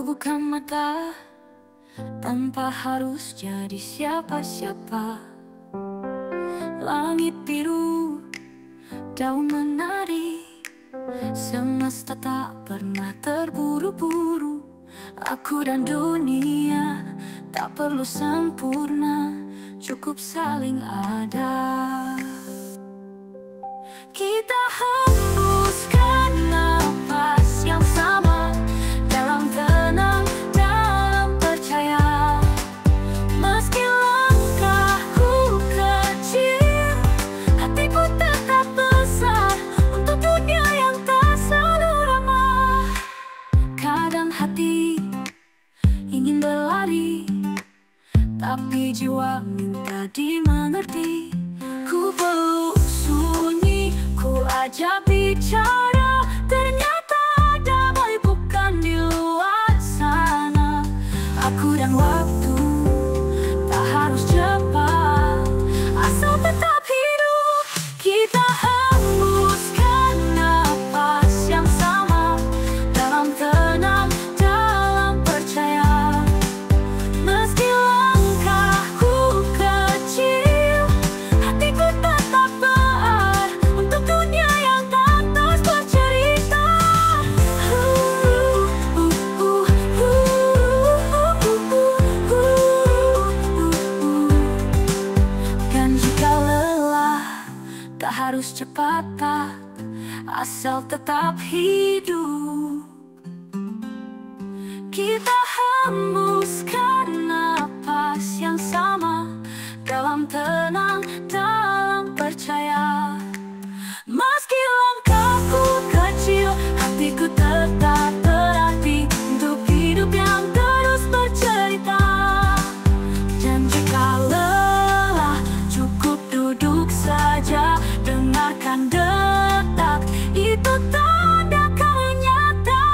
buka mata tanpa harus jadi siapa-siapa. Langit biru, daun menari, semesta tak pernah terburu-buru. Aku dan dunia tak perlu sempurna, cukup saling ada. Kita hembuskan napas yang sama, dalam tenang, dalam percaya. Meski langkahku kecil, hatiku tetap besar untuk dunia yang tak selalu ramah. Kadang hati ingin berlari, tapi jiwa minta dimengerti. Ku peluk sunyi, ku ajak bicara, ternyata damai bukan di luar sana. Aku dan waktu tak harus cepat, asal tetap hidup. Kita hembuskan napas yang sama, dalam tenang, dalam percaya. Meski langkahku kecil, hatiku tetap berat untuk dunia yang tak terus bercerita. Dan jika lelah, tak harus cepat, asal tetap hidup. Kita hembuskan napas yang sama, dalam tenang, dalam percaya. Meski langkahku kecil, hatiku tetap berarti untuk hidup yang terus bercerita. Dan jika lelah, cukup duduk saja, dengarkan detak, itu tanda kau nyata.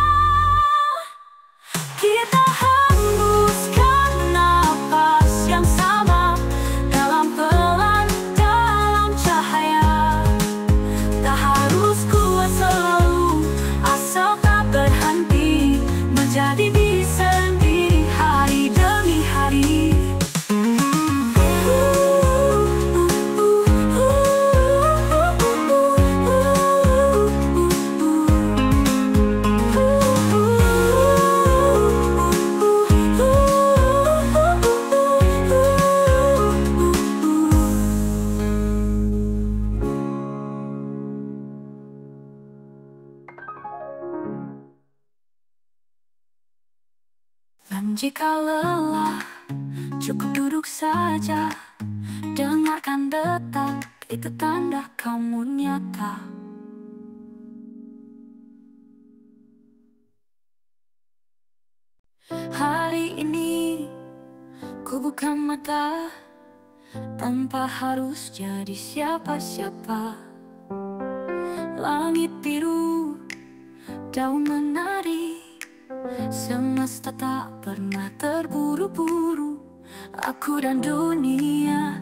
Kita hembuskan napas yang sama, dalam pelan, dalam cahaya. Tak harus kuat selalu, asal tak berhenti, menjadi diri sendiri hari demi hari. Dan jika lelah, cukup duduk saja, dengarkan detak, itu tanda kamu nyata. Hari ini ku buka mata tanpa harus jadi siapa-siapa. Langit biru, daun menari, semesta tak pernah terburu-buru. Aku dan dunia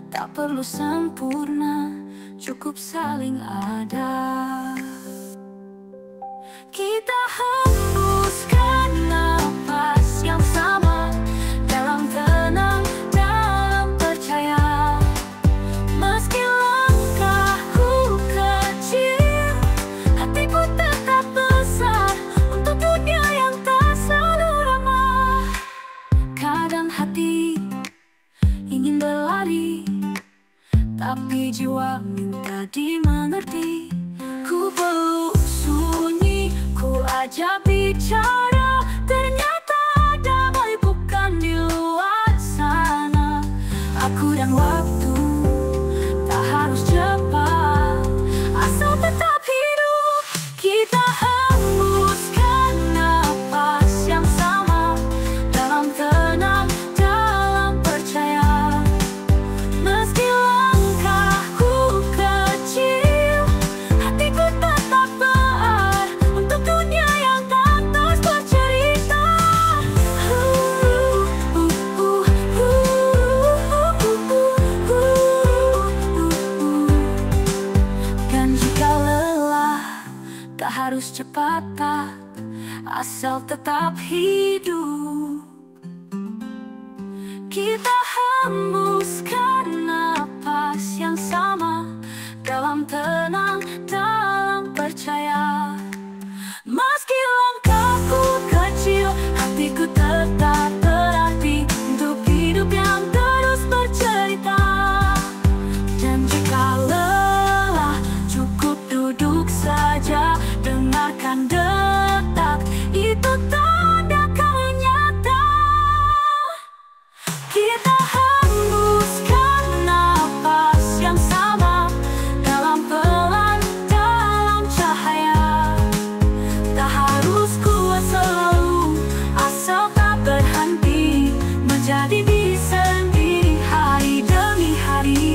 tak perlu sempurna, cukup saling ada. Kita hembuskan napas yang sama, dalam tenang, dalam percaya. Meski langkahku kecil, hatiku tetap besar untuk dunia yang tak selalu ramah. Kadang hati ingin berlari, tapi jiwa minta dimengerti. Ku peluk sunyi, ku ajak bicara, ternyata damai bukan di luar sana. Aku dan waktu tak harus cepat, asal tetap hidup. Kita hembuskan napas yang sama, dalam tenang, dalam percaya. Meski langkahku kecil, hatiku tetap berat untuk dunia yang tak terus bercerita. cepat, asal tetap hidup. Kita hembuskan napas yang sama, dalam tenang, dalam percaya. Meski langkahku kecil, hatiku tetap berarti untuk hidup yang terus bercerita. Dan jika lelah, cukup duduk saja, dengarkan detak, itu tanda kau nyata. Kita hembuskan napas yang sama, dalam pelan, dalam cahaya. Tak harus kuat selalu, asal tak berhenti, menjadi diri sendiri hari demi hari.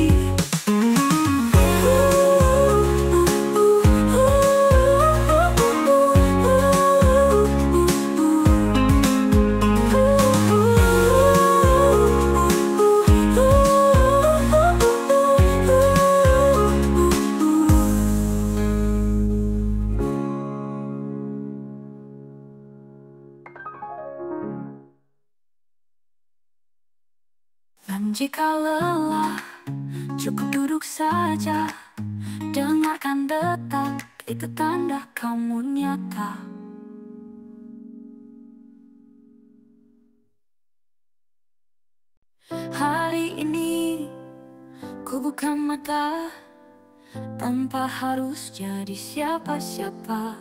Dan jika lelah, cukup duduk saja, dengarkan detak, itu tanda kamu nyata. Hari ini ku buka mata, tanpa harus jadi siapa-siapa.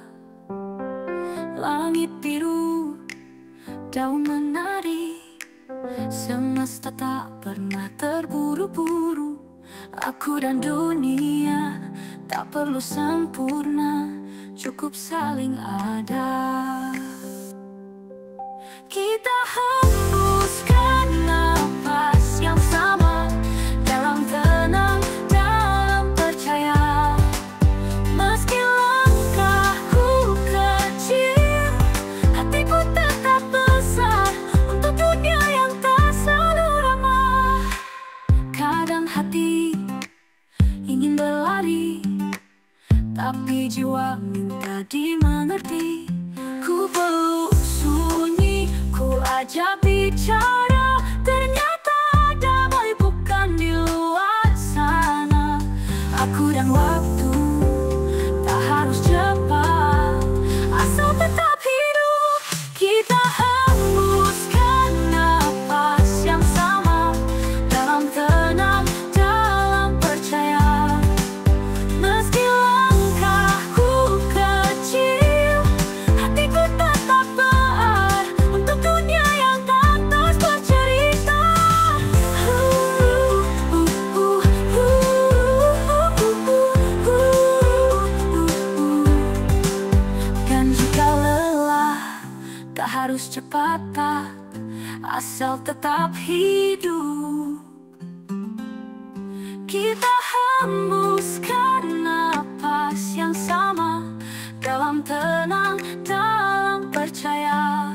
Langit biru, daun menari, semesta tak pernah terburu-buru. Aku dan dunia tak perlu sempurna, cukup saling ada. Kita hembuskan napas yang sama, dalam tenang, dalam percaya. Meski langkahku kecil, hatiku tetap besar untuk dunia yang tak selalu ramah. Kadang hati ingin berlari, tapi jiwa minta dimengerti. Ku peluk sunyi, ku ajak bicara, ternyata damai bukan di luar sana. Aku dan waktu tak harus cepat, asal tetap hidup. Kita hembuskan napas yang sama, dalam tenang, dalam percaya. Meski langkahku kecil, hatiku tetap berarti untuk dunia yang tak terus bercerita. Dan jika lelah, tak harus cepat, asal tetap hidup. Kita hembuskan napas yang sama, dalam tenang, dalam percaya.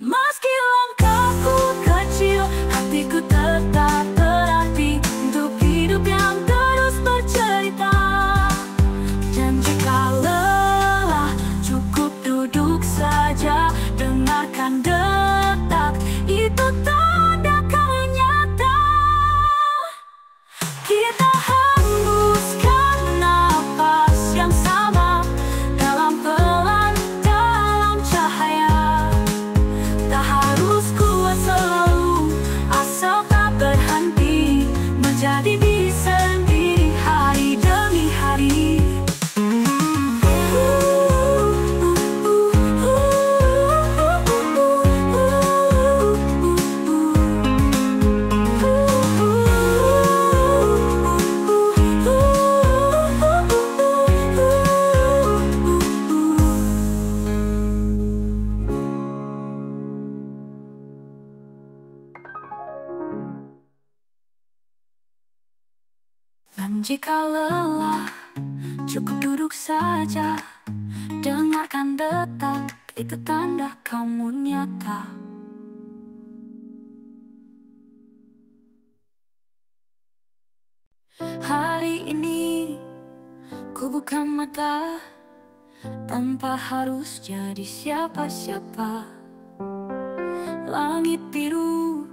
Meski langkahku kecil, hatiku tetap berarti untuk hidup yang terus bercerita. Dan jika lelah, cukup duduk saja, dengarkan detak, itu tanda kau nyata. Kita hembuskan napas yang sama, dalam pelan, dalam cahaya. Tak harus kuat selalu, asal tak berhenti, menjadi diri sendiri hari demi hari. Dan jika lelah, cukup duduk saja, dengarkan detak, itu tanda kamu nyata. Hari ini ku buka mata, tanpa harus jadi siapa-siapa. Langit biru,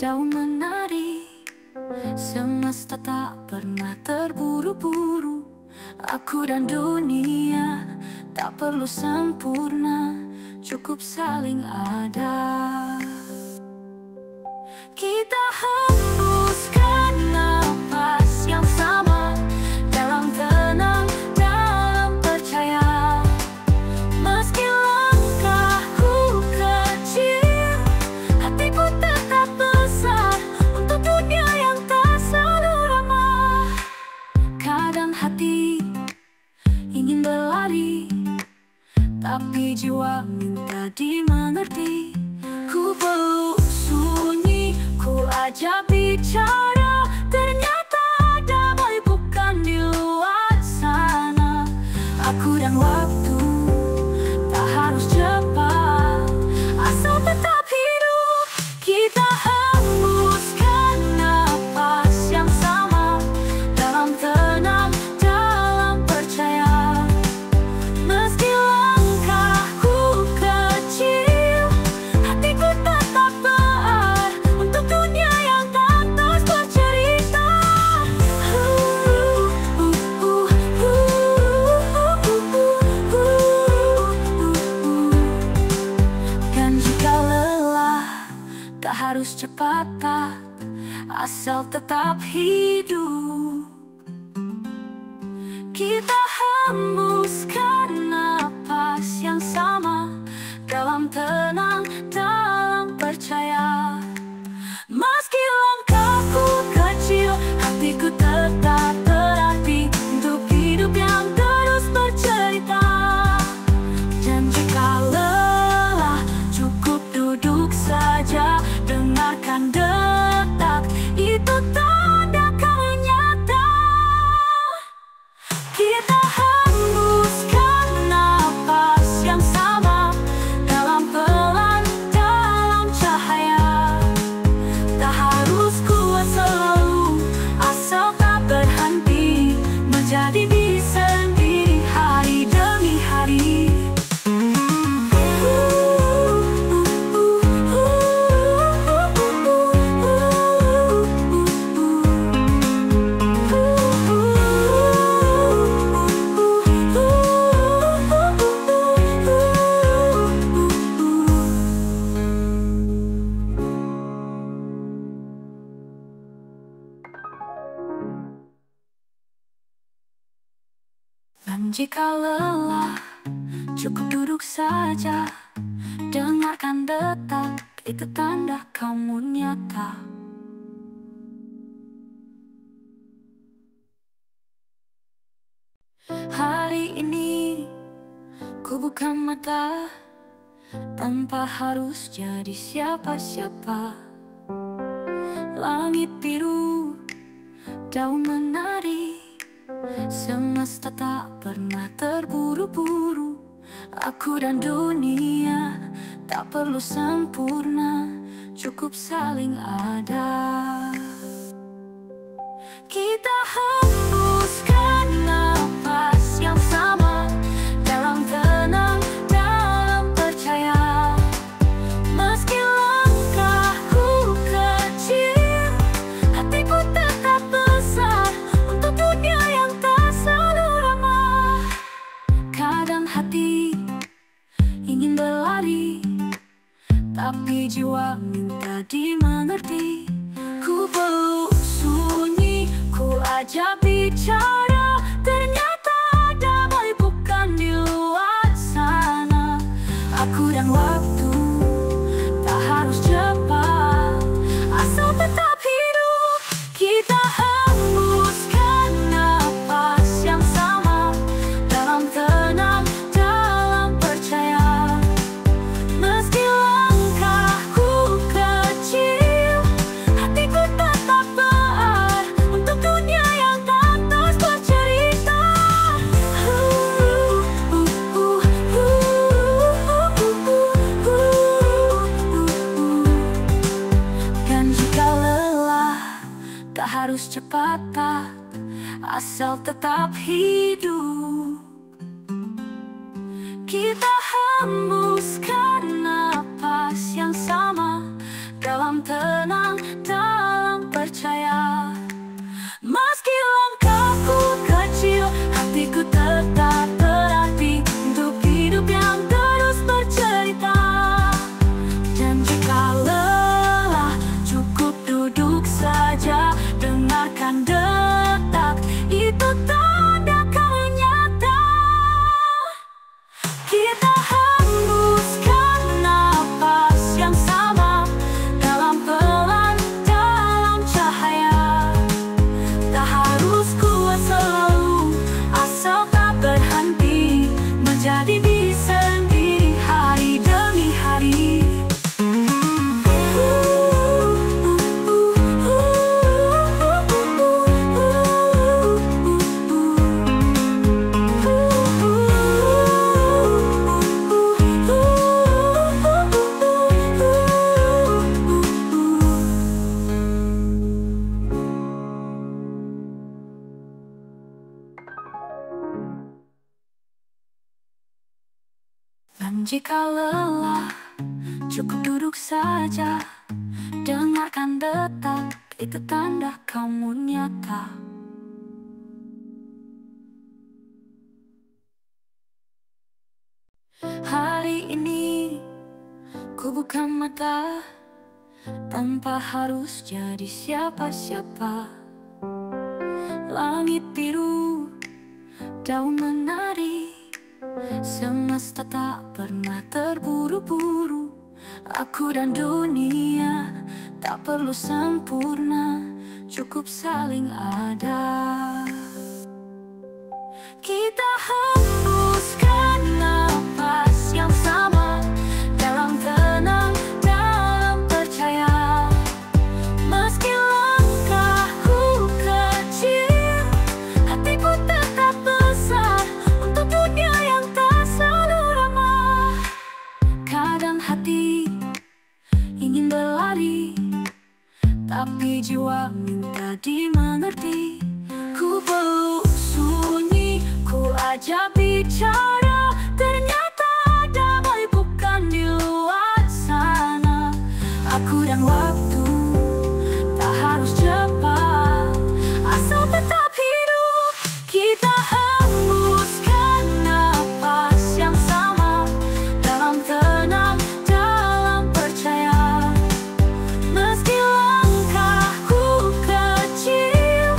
daun menari, semesta tak pernah terburu-buru. Aku dan dunia tak perlu sempurna, cukup saling ada. Kita hembuskan napas yang sama, dalam tenang, dalam percaya. Meski langkahku kecil, hatiku tetap besar untuk dunia yang tak selalu ramah. Kadang hati ingin berlari, tapi jiwa minta dimengerti. Ku peluk sunyi, ku ajak bicara, ternyata damai bukan di luar sana. Aku dan waktu tak harus cepat, asal tetap hidup. Kita hembuskan napas yang sama, dalam tenang, dalam percaya. Meski langkahku kecil, hatiku tetap berarti untuk dunia yang tak terus bercerita. Dan jika lelah, tak harus cepat, asal tetap hidup. Kita hembuskan napas yang sama, dalam tenang, dalam percaya. Meski langkahku kecil, hatiku tetap berarti untuk hidup yang terus bercerita. Dan jika lelah, cukup duduk saja, dengarkan detak, itu tanda kau nyata. Kita hembuskan napas yang sama, dalam pelan, dalam cahaya. Tak harus kuat selalu, asal tak berhenti, menjadi diri sendiri hari demi hari. Dan jika lelah, cukup duduk saja, dengarkan detak, itu tanda kamu nyata. Hari ini ku buka mata, tanpa harus jadi siapa-siapa. Langit biru, daun menari, semesta tak pernah terburu-buru. Aku dan dunia tak perlu sempurna, cukup saling ada. Kita hembuskan napas yang sama, dalam tenang, dalam percaya. Meski langkahku kecil, hatiku tetap besar untuk dunia yang tak selalu ramah. Kadang hati ingin berlari, tapi jiwa minta dimengerti. Ku peluk sunyi, ku ajak bicara, ternyata damai bukan di luar sana. Aku dan waktu tak harus cepat, asal tetap hidup. Kita hembuskan napas yang sama, dalam tenang, dalam percaya. Meski langkahku kecil, hatiku tetap berarti untuk dunia yang tak terus bercerita. Dan jika lelah, tak harus cepat, asal tetap hidup. hembuskan napas yang sama, dalam tenang, dalam percaya. Meski langkahku kecil, hatiku tetap berarti untuk hidup yang terus bercerita. Dan jika lelah, cukup duduk saja, dengarkan detak, itu tanda kau nyata. Kita hembuskan napas yang sama, dalam pelan, dalam cahaya. Tak harus kuat selalu, asal tak berhenti, menjadi diri sendiri hari demi hari. Dan jika lelah, cukup duduk saja, dengarkan detak, itu tanda kamu nyata. Hari ini, ku buka mata, tanpa harus jadi siapa-siapa. Langit biru, daun menari, semesta tak pernah terburu-buru. Aku dan dunia tak perlu sempurna, cukup saling ada. Kita hembuskan napas yang sama, dalam tenang, dalam percaya. Meski langkahku kecil, hatiku tetap besar untuk dunia yang tak selalu ramah. Kadang hati ingin berlari, tapi jiwa minta dimengerti. Ku peluk sunyi, ku ajak bicara, ternyata damai bukan di luar sana. Aku dan waktu tak harus cepat, asal tetap hidup. Kita hembuskan napas yang sama, dalam tenang, dalam percaya. Meski langkahku kecil,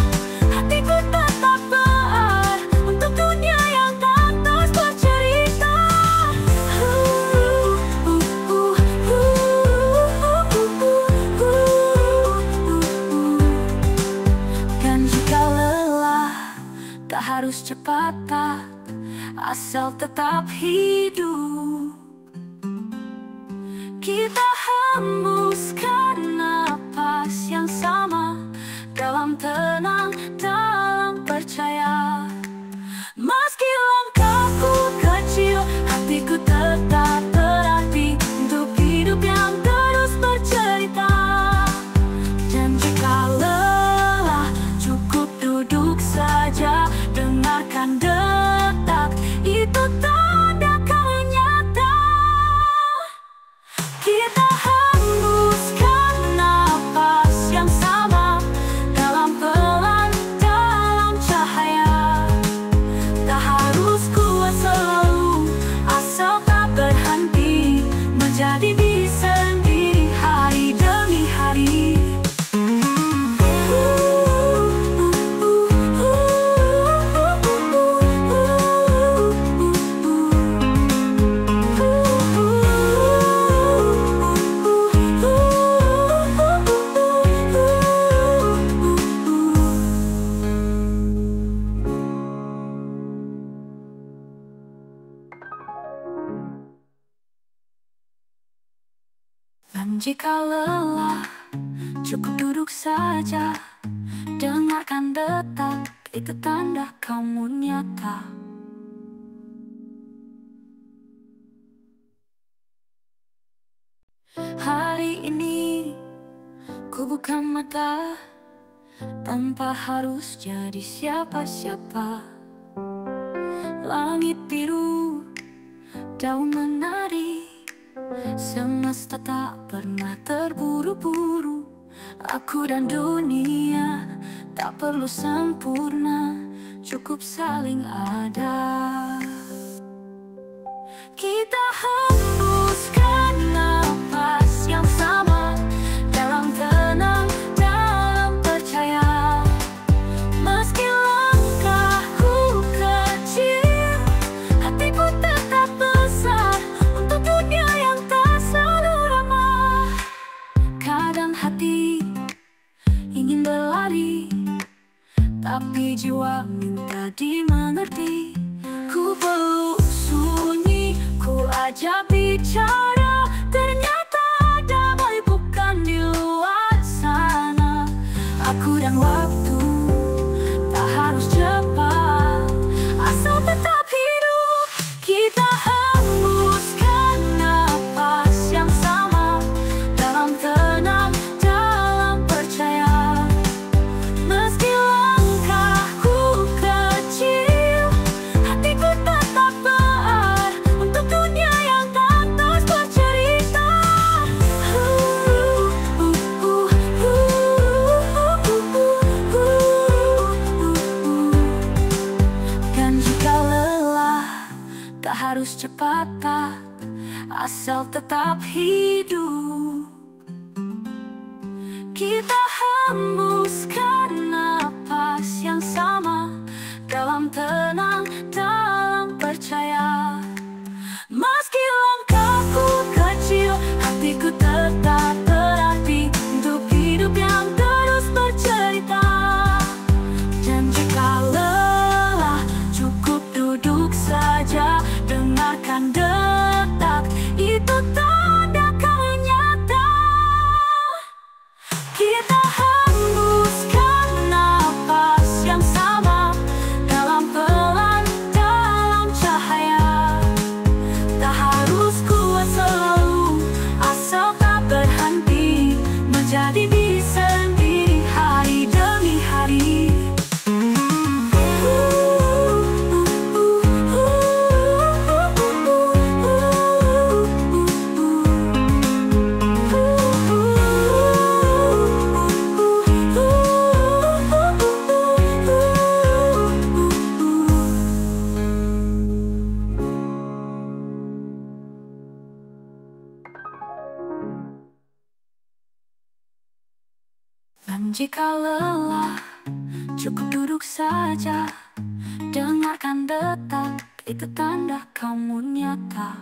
hatiku tetap berarti untuk dunia yang tak terus bercerita. Dan jika lelah, tak harus cepat, asal tetap hidup. Kita hembuskan napas yang sama, dalam tenang, dalam percaya. Meski langkahku kecil, hatiku tetap berarti untuk hidup yang terus bercerita. Dan jika lelah, cukup duduk saja, dengarkan detak, itu tanda kau nyata. Kita hembuskan napas yang sama, dalam pelan, dalam cahaya. Tak harus kuat selalu, asal tak berhenti, menjadi diri sendiri hari demi hari. Dan jika lelah, cukup duduk saja, dengarkan detak, itu tanda kamu nyata. Hari ini, ku buka mata, tanpa harus jadi siapa-siapa. Langit biru, daun menari. Semesta tak pernah terburu-buru. Aku dan dunia tak perlu sempurna, cukup saling ada. Kita hembuskan napas yang sama, dalam tenang, dalam percaya. Meski langkahku kecil, hatiku tetap besar untuk dunia yang tak selalu ramah. Kadang hati ingin berlari, tapi jiwa minta dimengerti. Ku peluk sunyi, ku ajak bicara, ternyata damai bukan di luar sana. Aku dan waktu tak harus cepat, asal tetap hidup. Kita hembuskan napas yang sama, dalam tenang, dalam percaya. Meski langkahku kecil, hatiku tetap berarah untuk dunia yang tak terus bercerita. Dan jika lelah, tak harus cepat, asal tetap hidup. Kita hembuskan napas yang sama, dalam tenang, dalam percaya. Meski langkahku kecil, hatiku tetap berarti untuk hidup yang terus bercerita. Dan jika lelah, cukup duduk saja, dengarkan detak, itu tanda kau nyata. Kita hembuskan napas yang sama, dalam pelan, dalam cahaya. Tak harus kuat selalu, asal tak berhenti, menjadi diri sendiri hari demi hari. Dan jika lelah, cukup duduk saja, dengarkan detak, itu tanda kamu nyata.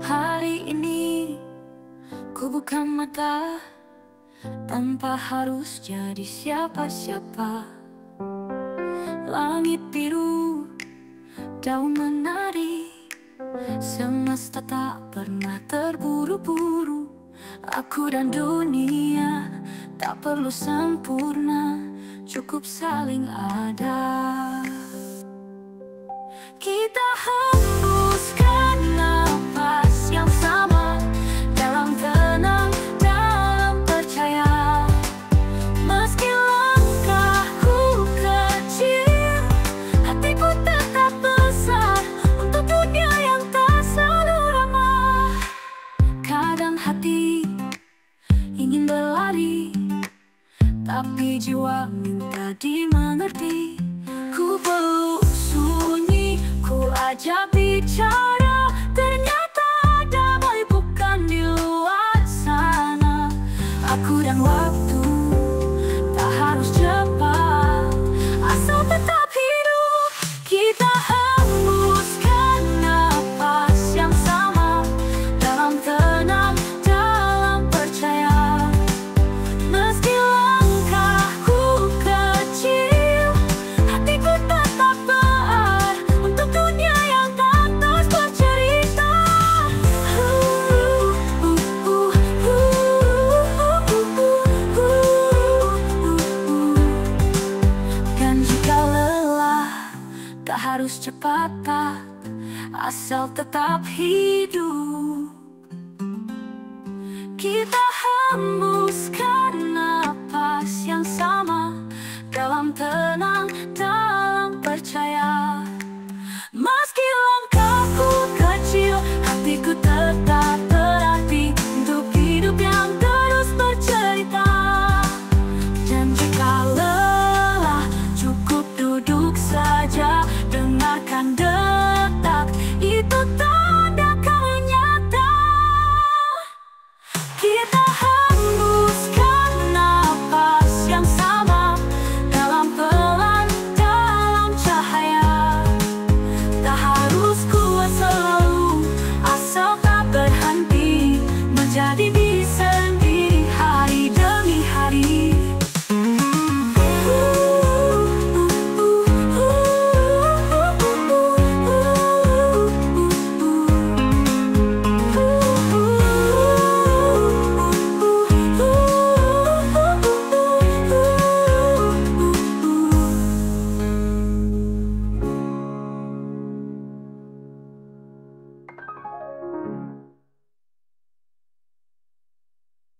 Hari ini ku buka mata, tanpa harus jadi siapa-siapa. Langit biru, daun menari, semesta tak pernah terburu-buru. Aku dan dunia tak perlu sempurna, cukup saling ada. Kita hembuskan napas yang sama, dalam tenang, dalam percaya. Meski langkahku kecil, hatiku tetap besar untuk dunia yang tak selalu ramah. Kadang hati ingin berlari, tapi jiwa minta dimengerti. Ku peluk sunyi, ku ajak bicara, ternyata damai bukan di luar sana. Aku dan waktu tak harus cepat, asal tetap hidup. Kita hembuskan napas yang sama, dalam tenang, dalam percaya. Meski langkahku kecil, hatiku tetap berarah untuk dunia yang tak terus bercerita. Dan jika lelah, tak harus cepat, asal tetap hidup. Kita hembuskan napas yang sama, dalam dalam tenang, dalam percaya. Meski langkahku kecil, hatiku tetap berarti untuk hidup yang terus bercerita. Dan jika lelah, cukup duduk saja, dengarkan detak, itu tanda kau nyata. Kita hembuskan napas yang sama, dalam pelan, dalam cahaya. Tak harus kuat selalu, asal tak berhenti, menjadi diri sendiri hari demi hari.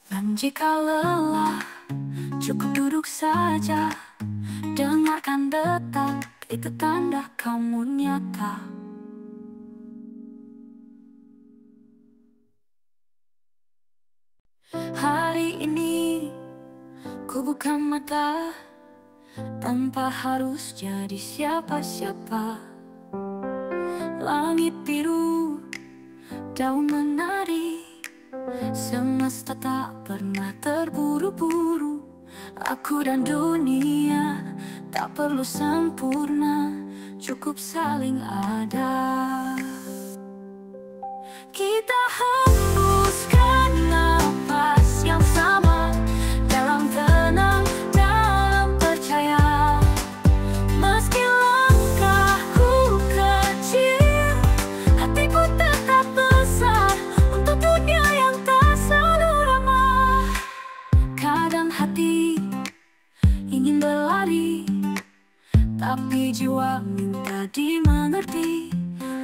Dan jika lelah, cukup duduk saja, dengarkan detak, itu tanda kamu nyata. Hari ini, ku buka mata, tanpa harus jadi siapa-siapa. Langit biru, daun menari, semesta tak pernah terburu-buru. Aku dan dunia tak perlu sempurna, cukup saling ada. Kita hembuskan napas yang sama, dalam tenang, dalam percaya. Meski langkahku kecil, hatiku tetap besar untuk dunia yang tak selalu ramah. Kadang hati ingin berlari, tapi jiwa minta dimengerti.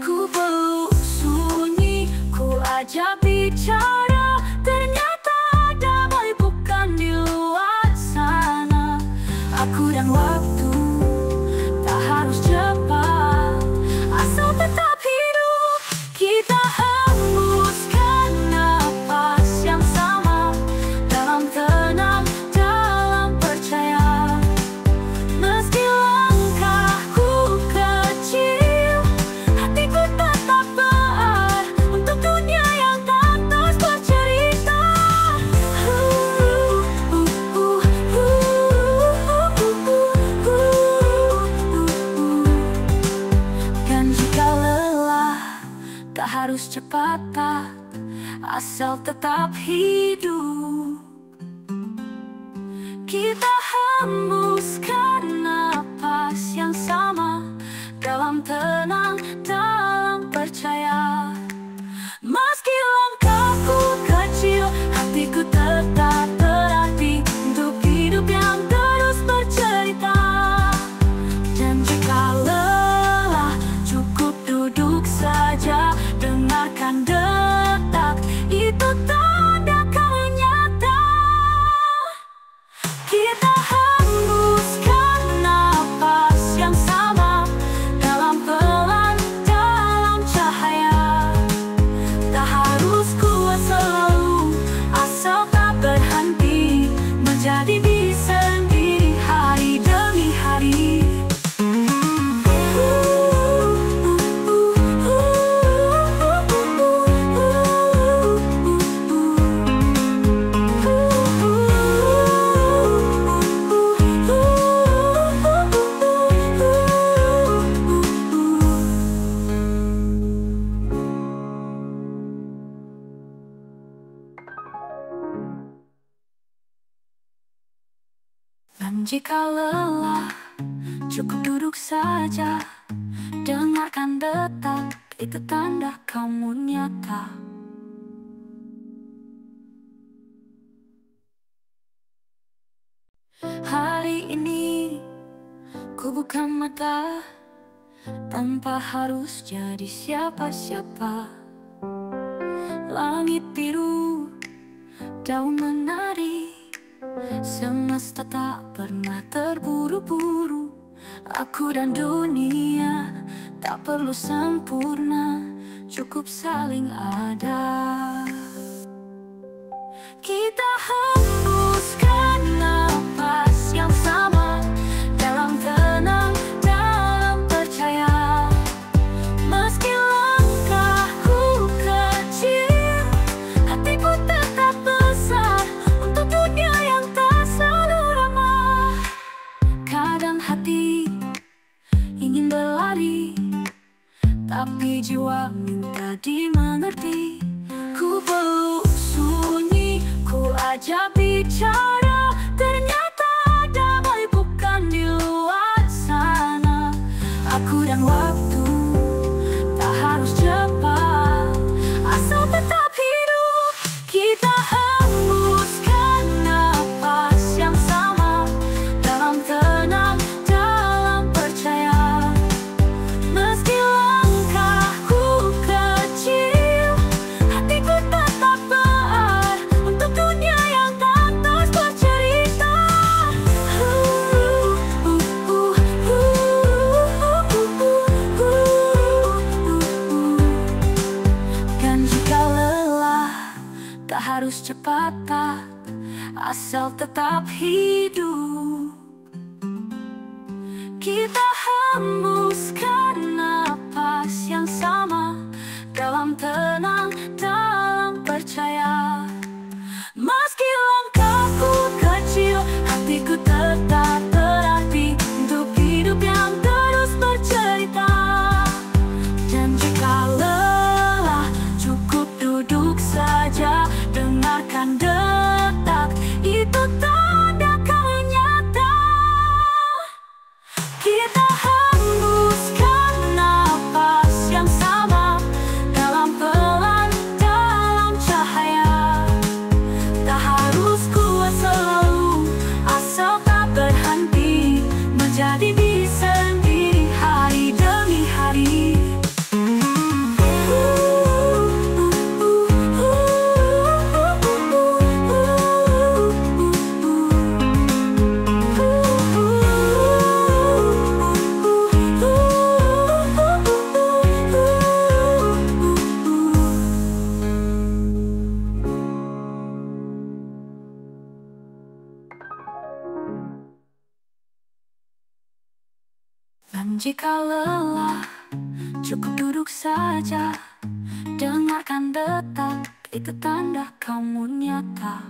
Ku peluk sunyi, ku ajak bicara, ternyata damai bukan di luar sana. Aku dan waktu tak harus cepat, asal tetap hidup. Kita hembuskan napas yang sama, dalam tenang, dalam percaya. Meski langkahku kecil, hatiku tetap berarti untuk dunia yang tak terus bercerita. Dan jika lelah, tak harus cepat, asal tetap hidup. Kita hembuskan napas yang sama, dalam tenang, dalam percaya. Meski langkahku kecil, hatiku tetap berarti untuk hidup yang terus bercerita. Dan jika lelah, cukup duduk saja, dengarkan detak, itu tanda kau nyata. Kita hembuskan napas yang sama, dalam pelan, dalam cahaya. Tak harus kuat selalu, asal tak berhenti, menjadi diri sendiri hari demi hari. Dan jika lelah, cukup duduk saja, dengarkan detak, itu tanda kamu nyata. Hari ini, ku buka mata, tanpa harus jadi siapa-siapa. Langit biru, daun menari, Semesta tak pernah terburu-buru. Aku dan dunia tak perlu sempurna, cukup saling ada. Kita hembuskan napas yang sama, dalam tenang, dalam percaya. Meski langkahku kecil, hatiku tetap besar untuk dunia yang tak selalu ramah. Kadang hati ingin berlari, tapi jiwa minta dimengerti. Ku peluk sunyi, ku ajak bicara, ternyata damai bukan di luar sana. Aku dan waktu tak harus cepat, asal tetap hidup. Kita hembuskan napas yang sama, dalam tenang, dalam percaya. Meski langkahku kecil, hatiku tetap berat untuk dunia yang tak terus bercerita. Dan jika lelah, tak harus cepat, asal tetap hidup. Kita hembuskan napas yang sama, dalam tenang, dalam percaya. Meski langkahku kecil, hatiku tetap berarti untuk hidup yang terus bercerita. Dan jika lelah, cukup duduk saja, dengarkan detak, itu tanda kau nyata. Kita hembuskan napas yang sama, dalam pelan, dalam cahaya. Tak harus kuat selalu, asal tak berhenti, menjadi diri sendiri hari demi hari. Dan jika lelah, cukup duduk saja, dengarkan detak, itu tanda kamu nyata.